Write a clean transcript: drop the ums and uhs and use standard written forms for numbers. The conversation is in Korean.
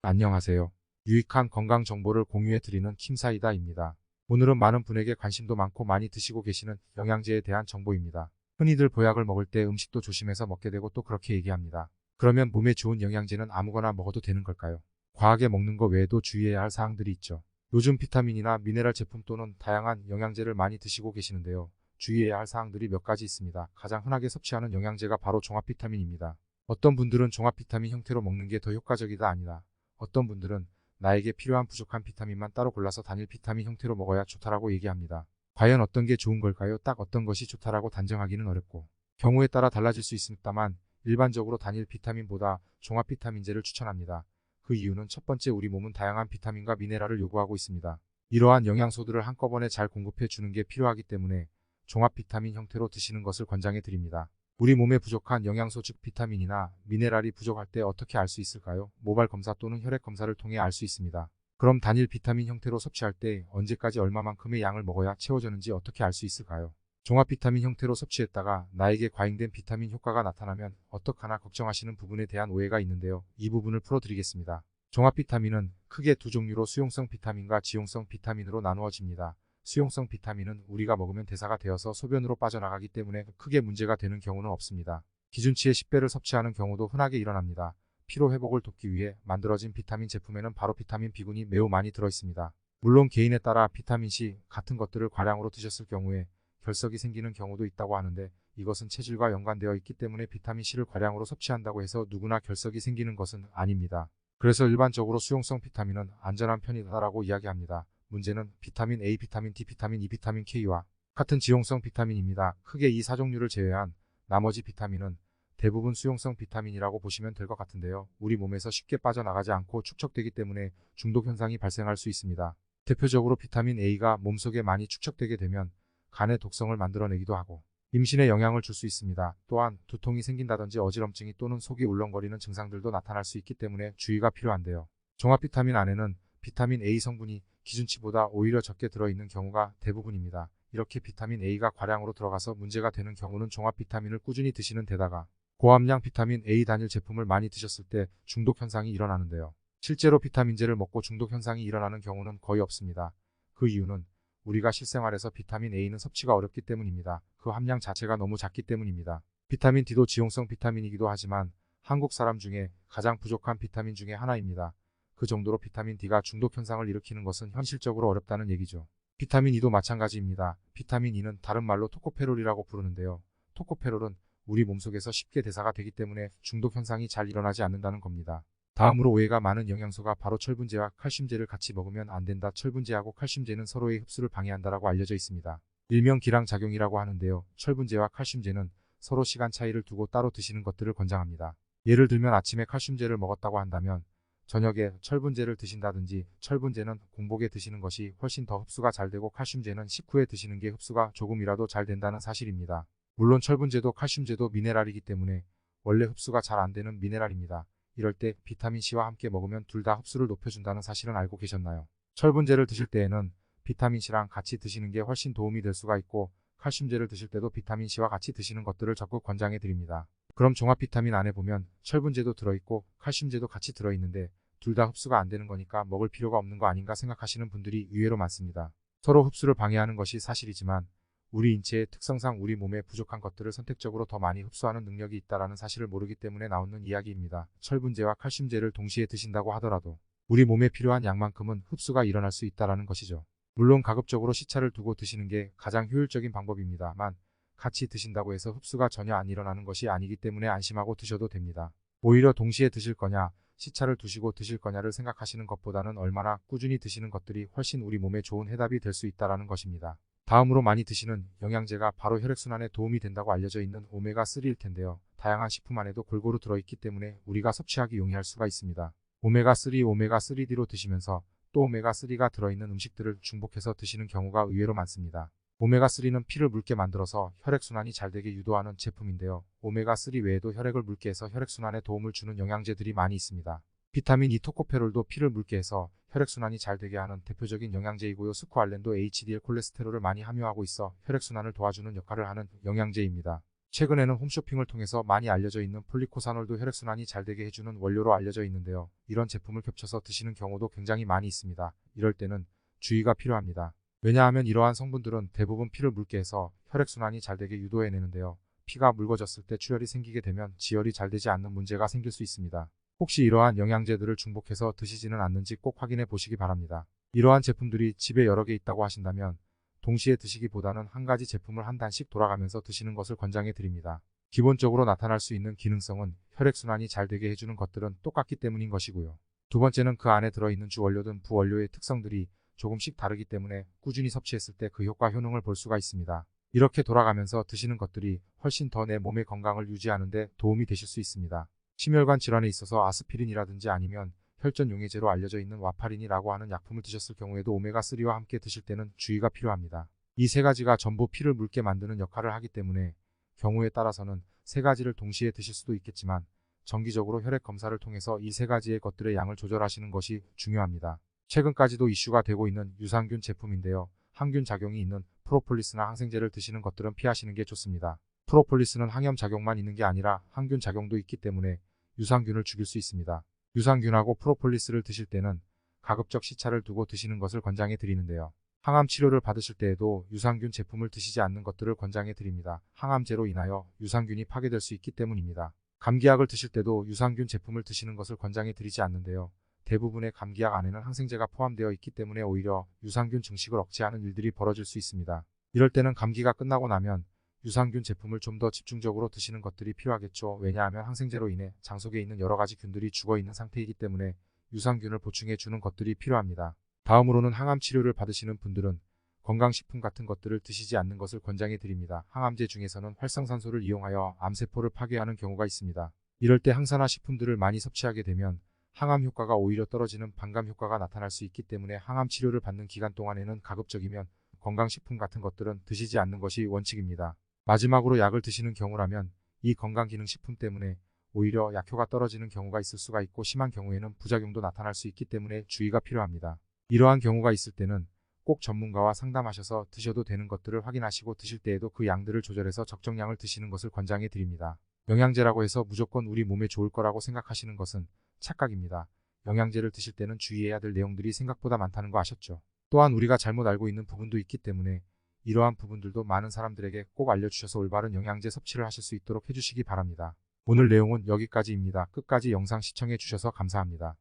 안녕하세요. 유익한 건강 정보를 공유해 드리는 킴사이다입니다. 오늘은 많은 분에게 관심도 많고 많이 드시고 계시는 영양제에 대한 정보입니다. 흔히들 보약을 먹을 때 음식도 조심해서 먹게 되고 또 그렇게 얘기합니다. 그러면 몸에 좋은 영양제는 아무거나 먹어도 되는 걸까요? 과하게 먹는 것 외에도 주의해야 할 사항들이 있죠. 요즘 비타민이나 미네랄 제품 또는 다양한 영양제를 많이 드시고 계시는데요. 주의해야 할 사항들이 몇 가지 있습니다. 가장 흔하게 섭취하는 영양제가 바로 종합 비타민입니다. 어떤 분들은 종합 비타민 형태로 먹는 게 더 효과적이다 아니다. 어떤 분들은 나에게 필요한 부족한 비타민만 따로 골라서 단일 비타민 형태로 먹어야 좋다라고 얘기합니다. 과연 어떤 게 좋은 걸까요? 딱 어떤 것이 좋다라고 단정하기는 어렵고 경우에 따라 달라질 수 있습니다만 일반적으로 단일 비타민보다 종합 비타민제를 추천합니다. 그 이유는 첫 번째, 우리 몸은 다양한 비타민과 미네랄을 요구하고 있습니다. 이러한 영양소들을 한꺼번에 잘 공급해 주는 게 필요하기 때문에 종합 비타민 형태로 드시는 것을 권장해 드립니다. 우리 몸에 부족한 영양소 즉 비타민이나 미네랄이 부족할 때 어떻게 알 수 있을까요? 모발 검사 또는 혈액 검사를 통해 알 수 있습니다. 그럼 단일 비타민 형태로 섭취할 때 언제까지 얼마만큼의 양을 먹어야 채워졌는지 어떻게 알 수 있을까요? 종합 비타민 형태로 섭취했다가 나에게 과잉된 비타민 효과가 나타나면 어떡하나 걱정하시는 부분에 대한 오해가 있는데요. 이 부분을 풀어드리겠습니다. 종합 비타민은 크게 두 종류로 수용성 비타민과 지용성 비타민으로 나누어집니다. 수용성 비타민은 우리가 먹으면 대사가 되어서 소변으로 빠져나가기 때문에 크게 문제가 되는 경우는 없습니다. 기준치의 10배를 섭취하는 경우도 흔하게 일어납니다. 피로 회복을 돕기 위해 만들어진 비타민 제품에는 바로 비타민 B군이 매우 많이 들어있습니다. 물론 개인에 따라 비타민 C 같은 것들을 과량으로 드셨을 경우에 결석이 생기는 경우도 있다고 하는데 이것은 체질과 연관되어 있기 때문에 비타민 C를 과량으로 섭취한다고 해서 누구나 결석이 생기는 것은 아닙니다. 그래서 일반적으로 수용성 비타민은 안전한 편이다라고 이야기합니다. 문제는 비타민 A, 비타민 D, 비타민 E, 비타민 K와 같은 지용성 비타민입니다. 크게 이 4종류를 제외한 나머지 비타민은 대부분 수용성 비타민이라고 보시면 될 것 같은데요. 우리 몸에서 쉽게 빠져나가지 않고 축적되기 때문에 중독 현상이 발생할 수 있습니다. 대표적으로 비타민 A가 몸속에 많이 축적되게 되면 간의 독성을 만들어내기도 하고 임신에 영향을 줄 수 있습니다. 또한 두통이 생긴다든지 어지럼증이 또는 속이 울렁거리는 증상들도 나타날 수 있기 때문에 주의가 필요한데요. 종합 비타민 안에는 비타민 A 성분이 기준치보다 오히려 적게 들어있는 경우가 대부분입니다. 이렇게 비타민 A가 과량으로 들어가서 문제가 되는 경우는 종합 비타민을 꾸준히 드시는 데다가 고함량 비타민 A 단일 제품을 많이 드셨을 때 중독 현상이 일어나는데요. 실제로 비타민제를 먹고 중독 현상이 일어나는 경우는 거의 없습니다. 그 이유는 우리가 실생활에서 비타민 A는 섭취가 어렵기 때문입니다. 그 함량 자체가 너무 작기 때문입니다. 비타민 D도 지용성 비타민이기도 하지만 한국 사람 중에 가장 부족한 비타민 중에 하나입니다. 그 정도로 비타민 D가 중독 현상을 일으키는 것은 현실적으로 어렵다는 얘기죠. 비타민 E도 마찬가지입니다. 비타민 E는 다른 말로 토코페롤이라고 부르는데요. 토코페롤은 우리 몸속에서 쉽게 대사가 되기 때문에 중독 현상이 잘 일어나지 않는다는 겁니다. 다음으로 오해가 많은 영양소가 바로 철분제와 칼슘제를 같이 먹으면 안 된다. 철분제하고 칼슘제는 서로의 흡수를 방해한다라고 알려져 있습니다. 일명 기량작용이라고 하는데요. 철분제와 칼슘제는 서로 시간 차이를 두고 따로 드시는 것들을 권장합니다. 예를 들면 아침에 칼슘제를 먹었다고 한다면 저녁에 철분제를 드신다든지 철분제는 공복에 드시는 것이 훨씬 더 흡수가 잘 되고 칼슘제는 식후에 드시는 게 흡수가 조금이라도 잘 된다는 사실입니다. 물론 철분제도 칼슘제도 미네랄이기 때문에 원래 흡수가 잘 안 되는 미네랄입니다. 이럴 때 비타민C와 함께 먹으면 둘 다 흡수를 높여준다는 사실은 알고 계셨나요? 철분제를 드실 때에는 비타민C랑 같이 드시는 게 훨씬 도움이 될 수가 있고 칼슘제를 드실 때도 비타민C와 같이 드시는 것들을 적극 권장해 드립니다. 그럼 종합 비타민 안에 보면 철분제도 들어있고 칼슘제도 같이 들어있는데 둘 다 흡수가 안 되는 거니까 먹을 필요가 없는 거 아닌가 생각하시는 분들이 의외로 많습니다. 서로 흡수를 방해하는 것이 사실이지만 우리 인체의 특성상 우리 몸에 부족한 것들을 선택적으로 더 많이 흡수하는 능력이 있다는 사실을 모르기 때문에 나오는 이야기입니다. 철분제와 칼슘제를 동시에 드신다고 하더라도 우리 몸에 필요한 양만큼은 흡수가 일어날 수 있다는 것이죠. 물론 가급적으로 시차를 두고 드시는 게 가장 효율적인 방법입니다만 같이 드신다고 해서 흡수가 전혀 안 일어나는 것이 아니기 때문에 안심하고 드셔도 됩니다. 오히려 동시에 드실 거냐, 시차를 두시고 드실 거냐를 생각하시는 것보다는 얼마나 꾸준히 드시는 것들이 훨씬 우리 몸에 좋은 해답이 될 수 있다는 것입니다. 다음으로 많이 드시는 영양제가 바로 혈액순환에 도움이 된다고 알려져 있는 오메가3일 텐데요. 다양한 식품 안에도 골고루 들어있기 때문에 우리가 섭취하기 용이할 수가 있습니다. 오메가3, 오메가3D로 드시면서 또 오메가3가 들어있는 음식들을 중복해서 드시는 경우가 의외로 많습니다. 오메가3는 피를 묽게 만들어서 혈액순환이 잘 되게 유도하는 제품인데요. 오메가3 외에도 혈액을 묽게 해서 혈액순환에 도움을 주는 영양제들이 많이 있습니다. 비타민 E 토코페롤도 피를 묽게 해서 혈액순환이 잘 되게 하는 대표적인 영양제이고요. 스코알렌도 HDL 콜레스테롤을 많이 함유하고 있어 혈액순환을 도와주는 역할을 하는 영양제입니다. 최근에는 홈쇼핑을 통해서 많이 알려져 있는 폴리코사놀도 혈액순환이 잘 되게 해주는 원료로 알려져 있는데요. 이런 제품을 겹쳐서 드시는 경우도 굉장히 많이 있습니다. 이럴 때는 주의가 필요합니다. 왜냐하면 이러한 성분들은 대부분 피를 묽게 해서 혈액순환이 잘 되게 유도해내는데요. 피가 묽어졌을 때 출혈이 생기게 되면 지혈이 잘 되지 않는 문제가 생길 수 있습니다. 혹시 이러한 영양제들을 중복해서 드시지는 않는지 꼭 확인해 보시기 바랍니다. 이러한 제품들이 집에 여러 개 있다고 하신다면 동시에 드시기보다는 한 가지 제품을 한 단씩 돌아가면서 드시는 것을 권장해 드립니다. 기본적으로 나타날 수 있는 기능성은 혈액순환이 잘 되게 해주는 것들은 똑같기 때문인 것이고요. 두 번째는 그 안에 들어있는 주원료든 부원료의 특성들이 조금씩 다르기 때문에 꾸준히 섭취했을 때 그 효과 효능을 볼 수가 있습니다. 이렇게 돌아가면서 드시는 것들이 훨씬 더 내 몸의 건강을 유지하는 데 도움이 되실 수 있습니다. 심혈관 질환에 있어서 아스피린이라든지 아니면 혈전 용해제로 알려져 있는 와파린이라고 하는 약품을 드셨을 경우에도 오메가3와 함께 드실 때는 주의가 필요합니다. 이 세 가지가 전부 피를 묽게 만드는 역할을 하기 때문에 경우에 따라서는 세 가지를 동시에 드실 수도 있겠지만 정기적으로 혈액 검사를 통해서 이 세 가지의 것들의 양을 조절하시는 것이 중요합니다. 최근까지도 이슈가 되고 있는 유산균 제품인데요. 항균 작용이 있는 프로폴리스나 항생제를 드시는 것들은 피하시는 게 좋습니다. 프로폴리스는 항염 작용만 있는 게 아니라 항균 작용도 있기 때문에 유산균을 죽일 수 있습니다. 유산균하고 프로폴리스를 드실 때는 가급적 시차를 두고 드시는 것을 권장해 드리는데요. 항암 치료를 받으실 때에도 유산균 제품을 드시지 않는 것들을 권장해 드립니다. 항암제로 인하여 유산균이 파괴될 수 있기 때문입니다. 감기약을 드실 때도 유산균 제품을 드시는 것을 권장해 드리지 않는데요. 대부분의 감기약 안에는 항생제가 포함되어 있기 때문에 오히려 유산균 증식을 억제하는 일들이 벌어질 수 있습니다. 이럴 때는 감기가 끝나고 나면 유산균 제품을 좀 더 집중적으로 드시는 것들이 필요하겠죠. 왜냐하면 항생제로 인해 장 속에 있는 여러 가지 균들이 죽어 있는 상태이기 때문에 유산균을 보충해 주는 것들이 필요합니다. 다음으로는 항암 치료를 받으시는 분들은 건강식품 같은 것들을 드시지 않는 것을 권장해 드립니다. 항암제 중에서는 활성산소를 이용하여 암세포를 파괴하는 경우가 있습니다. 이럴 때 항산화 식품들을 많이 섭취하게 되면 항암 효과가 오히려 떨어지는 반감 효과가 나타날 수 있기 때문에 항암 치료를 받는 기간 동안에는 가급적이면 건강식품 같은 것들은 드시지 않는 것이 원칙입니다. 마지막으로 약을 드시는 경우라면 이 건강기능식품 때문에 오히려 약효가 떨어지는 경우가 있을 수가 있고 심한 경우에는 부작용도 나타날 수 있기 때문에 주의가 필요합니다. 이러한 경우가 있을 때는 꼭 전문가와 상담하셔서 드셔도 되는 것들을 확인하시고 드실 때에도 그 양들을 조절해서 적정량을 드시는 것을 권장해 드립니다. 영양제라고 해서 무조건 우리 몸에 좋을 거라고 생각하시는 것은 착각입니다. 영양제를 드실 때는 주의해야 될 내용들이 생각보다 많다는 거 아셨죠? 또한 우리가 잘못 알고 있는 부분도 있기 때문에 이러한 부분들도 많은 사람들에게 꼭 알려주셔서 올바른 영양제 섭취를 하실 수 있도록 해주시기 바랍니다. 오늘 내용은 여기까지입니다. 끝까지 영상 시청해 주셔서 감사합니다.